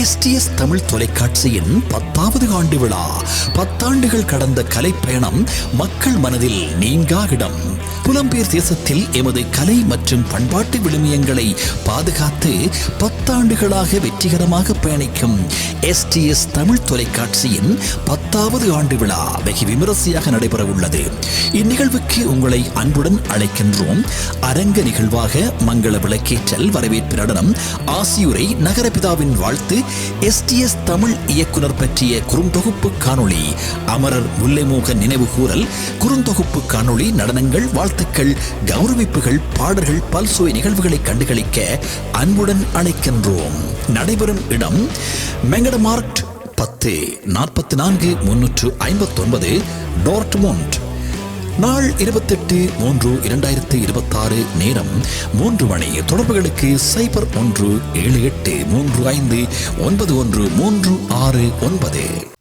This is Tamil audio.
STS தமிழ் தொலைக்காட்சியின் 10வது ஆண்டு விழா. 10 ஆண்டுகள் கடந்த கலைப்பயணம் மக்கள் மனதில் நீங்கா இடம். புலம்பெயர் தேசத்தில் எமது கலை மற்றும் பண்பாட்டு விழுமியங்களை பாதுகாத்து 10 ஆண்டுகளாக வெற்றிகரமாக பயணிக்கும் STS தமிழ் தொலைக்காட்சியின் 10வது ஆண்டு விழா வெகு விமரிசையாக நடைபெற உள்ளது. இந்நிகழ்வுக்கு உங்களை அன்புடன் அழைக்கின்றோம். அரங்க நிகழ்வாக மங்கள விளக்கேற்றல், வரவேற்பு நடனம், ஆசியுரை, நகரபிதாவின் வாழ்த்து, STS தமிழ் இயக்குனர் பற்றிய குறுந்தொகுப்பு காணொளி, அமரர் முல்லைமோகன் நினைவு கூறல், குறுந்தொகுப்பு காணொளி, நடனங்கள், வாழ்த்துக்கள், கௌரவிப்புகள், பாடல்கள், பல்சுவை நிகழ்வுகளை கண்டுகளிக்க அன்புடன் அழைக்கின்றோம். நடைபெறும் இடம் மெங்கடமார்க்ட் 10 44 359 டோர்ட்முண்ட். நாள் 28/3/2026. நேரம் 3 மணி. தொடர்புகளுக்கு 017835919136.